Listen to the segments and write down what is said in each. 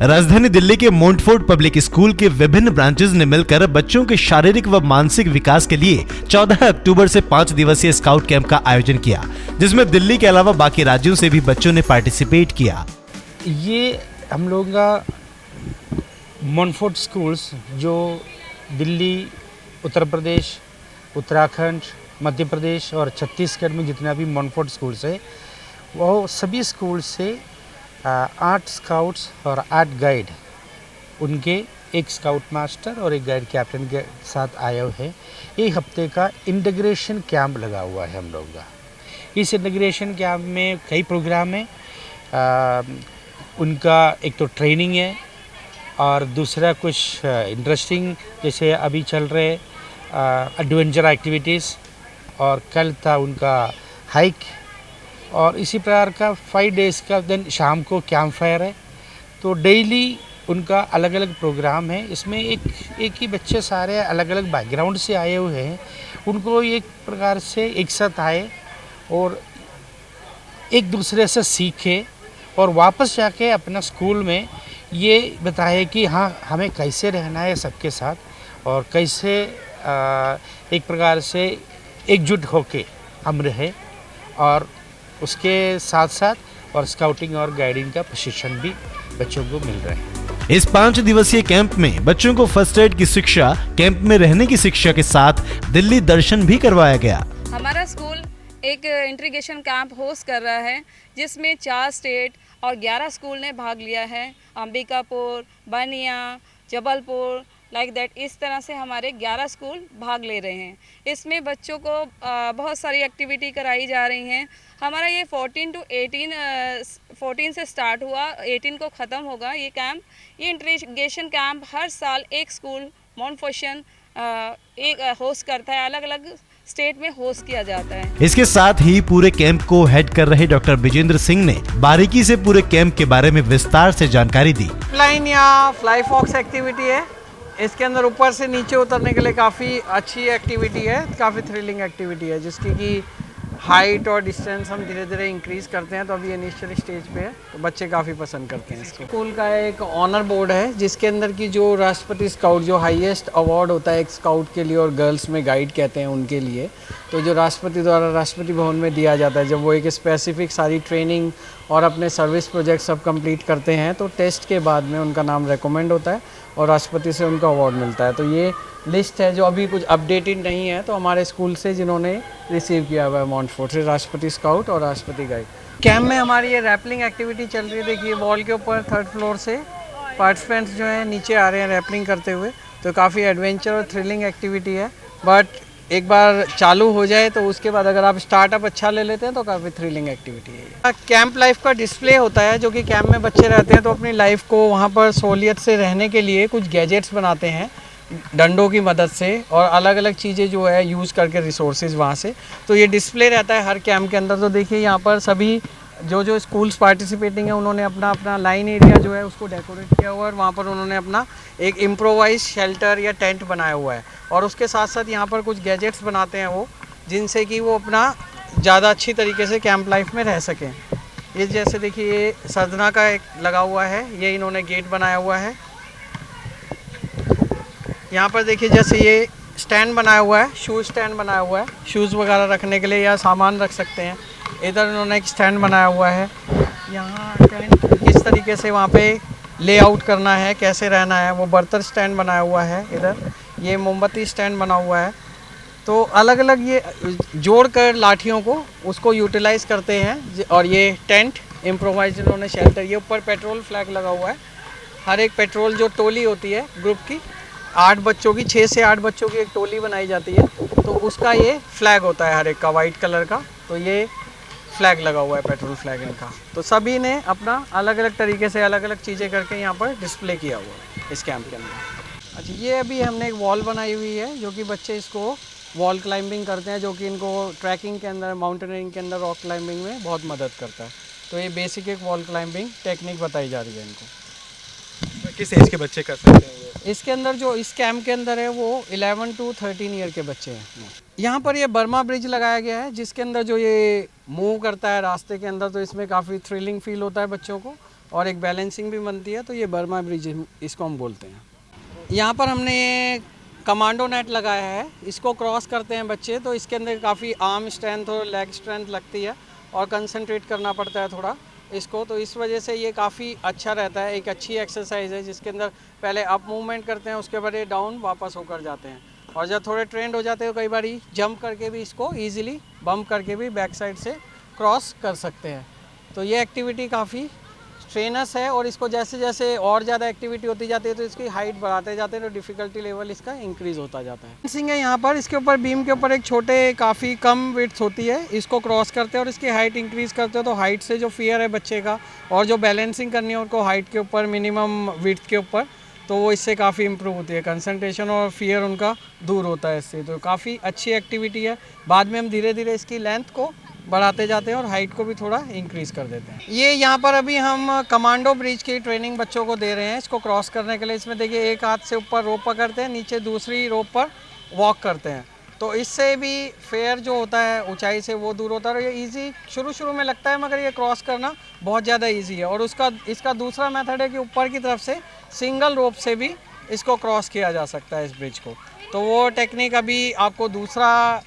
राजधानी दिल्ली के Montfort public school के विभिन्न ब्रांचेस ने मिलकर बच्चों के शारीरिक व मानसिक विकास के लिए 14 अक्टूबर से 5 दिवसीय स्काउट कैंप का आयोजन किया, जिसमें दिल्ली के अलावा बाकी राज्यों से भी बच्चों ने पार्टिसिपेट किया। ये हम लोगों का मोंटफोर्ट स्कूल्स जो दिल्ली, उत्तर प्रदेश, उत्तराखंड, मध्य प्रदेश और छत्तीसगढ़ में जितना भी मोंटफोर्ट स्कूल्स है, वो सभी स्कूल से 8 स्काउट्स और 8 गाइड, उनके एक स्काउट मास्टर और एक गाइड कैप्टन के साथ आए हुए हैं। एक हफ्ते का इंटीग्रेशन कैंप लगा हुआ है हम लोगों का। इस इंटीग्रेशन कैंप में कई प्रोग्राम हैं। उनका एक तो ट्रेनिंग है और दूसरा कुछ इंटरेस्टिंग, जैसे अभी चल रहे एडवेंचर एक्टिविटीज़, और कल था उनका हाइक, और इसी प्रकार का 5 डेज़ का दिन शाम को कैंप फायर है। तो डेली उनका अलग अलग प्रोग्राम है। इसमें एक ही बच्चे सारे अलग अलग बैकग्राउंड से आए हुए हैं। उनको एक प्रकार से एक साथ आए और एक दूसरे से सीखे और वापस जाके अपना स्कूल में ये बताए कि हाँ, हमें कैसे रहना है सबके साथ, और कैसे एक प्रकार से एकजुट होके हम रहे, और उसके साथ साथ और स्काउटिंग और गाइडिंग का प्रशिक्षण भी बच्चों को मिल रहा है। इस 5 दिवसीय कैंप में बच्चों को फर्स्ट एड की शिक्षा, कैंप में रहने की शिक्षा के साथ दिल्ली दर्शन भी करवाया गया। हमारा स्कूल एक इंटीग्रेशन कैंप होस्ट कर रहा है, जिसमें 4 स्टेट और 11 स्कूल ने भाग लिया है। अंबिकापुर, बनिया, जबलपुर, लाइक दैट, इस तरह से हमारे 11 स्कूल भाग ले रहे हैं। इसमें बच्चों को बहुत सारी एक्टिविटी कराई जा रही हैं। हमारा ये 14 से स्टार्ट हुआ, 18 को ख़त्म होगा ये कैंप। ये इंटीग्रेशन कैंप हर साल एक स्कूल मोंटफोर्ट एक होस्ट करता है, अलग अलग स्टेट में होस्ट किया जाता है। इसके साथ ही पूरे कैंप को हेड कर रहे डॉक्टर विजेंद्र सिंह ने बारीकी से पूरे कैंप के बारे में विस्तार से जानकारी दी। फ्लाइन या फ्लाई फॉक्स एक्टिविटी है। इसके अंदर ऊपर से नीचे उतरने के लिए काफ़ी अच्छी एक्टिविटी है, काफ़ी थ्रिलिंग एक्टिविटी है, जिसकी कि हाइट और डिस्टेंस हम धीरे धीरे इंक्रीज़ करते हैं। तो अभी इनिशियल स्टेज पे है, तो बच्चे काफ़ी पसंद करते हैं इसको। स्कूल का एक ऑनर बोर्ड है, जिसके अंदर की जो राष्ट्रपति स्काउट, जो हाईएस्ट अवार्ड होता है एक स्काउट के लिए, और गर्ल्स में गाइड कहते हैं उनके लिए, तो जो राष्ट्रपति द्वारा राष्ट्रपति भवन में दिया जाता है, जब वो एक स्पेसिफिक सारी ट्रेनिंग और अपने सर्विस प्रोजेक्ट सब कंप्लीट करते हैं, तो टेस्ट के बाद में उनका नाम रिकमेंड होता है और राष्ट्रपति से उनका अवार्ड मिलता है। तो ये लिस्ट है जो अभी कुछ अपडेटेड नहीं है, तो हमारे स्कूल से जिन्होंने रिसीव किया हुआ है मोंटफोर्ट से, राष्ट्रपति स्काउट और राष्ट्रपति गाइड। कैंप में हमारी ये रैपलिंग एक्टिविटी चल रही है। देखिए वॉल के ऊपर 3rd फ्लोर से पार्टिसिपेंट्स जो हैं नीचे आ रहे हैं रैपलिंग करते हुए। तो काफ़ी एडवेंचर और थ्रिलिंग एक्टिविटी है, बट एक बार चालू हो जाए तो उसके बाद अगर आप स्टार्टअप अच्छा ले लेते हैं तो काफ़ी थ्रिलिंग एक्टिविटी है। कैंप लाइफ का डिस्प्ले होता है, जो कि कैंप में बच्चे रहते हैं तो अपनी लाइफ को वहाँ पर सहूलियत से रहने के लिए कुछ गैजेट्स बनाते हैं डंडों की मदद से, और अलग अलग चीज़ें जो है यूज़ करके रिसोर्सेज वहाँ से। तो ये डिस्प्ले रहता है हर कैंप के अंदर। तो देखिए यहाँ पर सभी जो स्कूल्स पार्टिसिपेटिंग है, उन्होंने अपना लाइन एरिया जो है उसको डेकोरेट किया हुआ है, और वहाँ पर उन्होंने अपना एक इम्प्रोवाइज शेल्टर या टेंट बनाया हुआ है। और उसके साथ साथ यहाँ पर कुछ गैजेट्स बनाते हैं वो, जिनसे कि वो अपना ज़्यादा अच्छी तरीके से कैंप लाइफ में रह सकें। ये जैसे देखिए ये सरदना का एक लगा हुआ है, ये इन्होंने गेट बनाया हुआ है। यहाँ पर देखिए जैसे ये स्टैंड बनाया हुआ है, शूज़ स्टैंड बनाया हुआ है, शूज़ वगैरह रखने के लिए या सामान रख सकते हैं। इधर इन्होंने एक स्टैंड बनाया हुआ है। यहाँ टेंट किस तरीके से वहाँ पे लेआउट करना है, कैसे रहना है, वो बर्तन स्टैंड बनाया हुआ है। इधर ये मोमबत्ती स्टैंड बना हुआ है। तो अलग अलग ये जोड़ कर लाठियों को उसको यूटिलाइज़ करते हैं। और ये टेंट इम्प्रोवाइज इन्होंने शेल्टर, ये ऊपर पेट्रोल फ्लैग लगा हुआ है। हर एक पेट्रोल जो टोली होती है ग्रुप की, 8 बच्चों की, 6 से 8 बच्चों की एक टोली बनाई जाती है, तो उसका ये फ्लैग होता है हर एक का, वाइट कलर का। तो ये फ्लैग लगा हुआ है पेट्रोल फ्लैग इनका। तो सभी ने अपना अलग अलग तरीके से अलग अलग चीज़ें करके यहाँ पर डिस्प्ले किया हुआ है इस कैंप के अंदर। अच्छा, ये अभी हमने एक वॉल बनाई हुई है, जो कि बच्चे इसको वॉल क्लाइंबिंग करते हैं, जो कि इनको ट्रैकिंग के अंदर, माउंटेनियरिंग के अंदर, रॉक क्लाइंबिंग में बहुत मदद करता है। तो ये बेसिक एक वॉल क्लाइंबिंग टेक्निक बताई जा रही है इनको। किस एज के बच्चे कर सकते हैं ये? इसके अंदर जो इस कैंप के अंदर है वो 11 to 13 ईयर के बच्चे हैं। यहाँ पर ये बर्मा ब्रिज लगाया गया है, जिसके अंदर जो ये मूव करता है रास्ते के अंदर, तो इसमें काफ़ी थ्रिलिंग फील होता है बच्चों को। और एक बैलेंसिंग भी बनती है, तो ये बर्मा ब्रिज इसको हम बोलते हैं। यहाँ पर हमने कमांडो नेट लगाया है, इसको क्रॉस करते हैं बच्चे तो इसके अंदर काफ़ी आर्म स्ट्रेंथ और लेग स्ट्रेंथ लगती है और कंसंट्रेट करना पड़ता है थोड़ा इसको, तो इस वजह से ये काफ़ी अच्छा रहता है। एक अच्छी एक्सरसाइज है जिसके अंदर पहले अप मूवमेंट करते हैं, उसके बाद ये डाउन वापस होकर जाते हैं, और जब थोड़े ट्रेंड हो जाते हैं कई बार जंप करके भी इसको ईजिली बम्प करके भी बैक साइड से क्रॉस कर सकते हैं। तो ये एक्टिविटी काफ़ी स्ट्रेनस है और इसको जैसे जैसे और ज़्यादा एक्टिविटी होती जाती है तो इसकी हाइट बढ़ाते जाते हैं, तो डिफ़िकल्टी लेवल इसका इंक्रीज़ होता जाता है। फेंसिंग है यहाँ पर, इसके ऊपर बीम के ऊपर एक छोटे काफ़ी कम विड्थ होती है, इसको क्रॉस करते हैं और इसकी हाइट इंक्रीज़ करते हैं, तो हाइट से जो फियर है बच्चे का और जो बैलेंसिंग करनी है उनको हाइट के ऊपर मिनिमम विड्थ के ऊपर, तो वो इससे काफ़ी इम्प्रूव होती है, कंसंट्रेशन और फियर उनका दूर होता है इससे, तो काफ़ी अच्छी एक्टिविटी है। बाद में हम धीरे धीरे इसकी लेंथ को बढ़ाते जाते हैं और हाइट को भी थोड़ा इंक्रीज़ कर देते हैं। ये यहाँ पर अभी हम कमांडो ब्रिज की ट्रेनिंग बच्चों को दे रहे हैं इसको क्रॉस करने के लिए। इसमें देखिए एक हाथ से ऊपर रोप पकड़ते हैं, नीचे दूसरी रोप पर वॉक करते हैं, तो इससे भी फेयर जो होता है ऊंचाई से वो दूर होता है। और ये ईजी शुरू में लगता है मगर ये क्रॉस करना बहुत ज़्यादा ईजी है। और इसका दूसरा मेथड है कि ऊपर की तरफ से सिंगल रोप से भी इसको क्रॉस किया जा सकता है इस ब्रिज को, तो वो टेक्निक अभी आपको दूसरा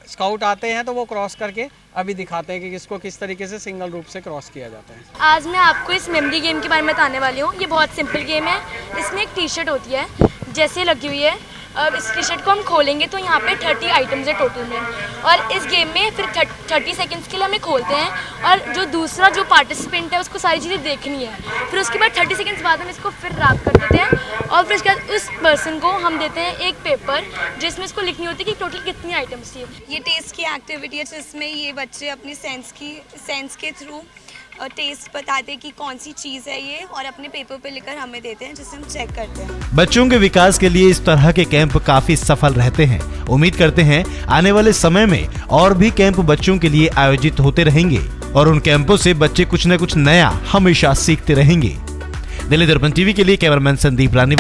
स्काउट आते हैं तो वो क्रॉस करके अभी दिखाते हैं कि इसको किस तरीके से सिंगल रूप से क्रॉस किया जाता है। आज मैं आपको इस मेमोरी गेम के बारे में बताने वाली हूँ। ये बहुत सिंपल गेम है। इसमें एक टी शर्ट होती है जैसे लगी हुई है, अब इस टी शर्ट को हम खोलेंगे तो यहाँ पे 30 आइटम्स है टोटल में, और इस गेम में फिर 30 सेकंड्स के लिए हमें खोलते हैं और जो दूसरा जो पार्टिसिपेंट है उसको सारी चीज़ें देखनी है। फिर उसके बाद 30 सेकंड्स बाद हम इसको फिर रैप कर देते हैं और फिर उसके बाद उस पर्सन को हम देते हैं एक पेपर जिसमें इसको लिखनी होती है कि टोटल कितनी आइटम्स थी। ये टेस्ट की एक्टिविटी है जिसमें ये बच्चे अपनी सेंस के थ्रू टेस्ट बताते हैं कि कौन सी चीज़ है ये, और अपने पेपर पे लिखकर हमें देते हैं जिससे हम चेक करते हैं। बच्चों के विकास के लिए इस तरह के कैंप काफी सफल रहते हैं। उम्मीद करते हैं आने वाले समय में और भी कैंप बच्चों के लिए आयोजित होते रहेंगे और उन कैंपों से बच्चे कुछ न कुछ नया हमेशा सीखते रहेंगे। दिल्ली दर्पण टीवी के लिए कैमरामैन संदीप रानी।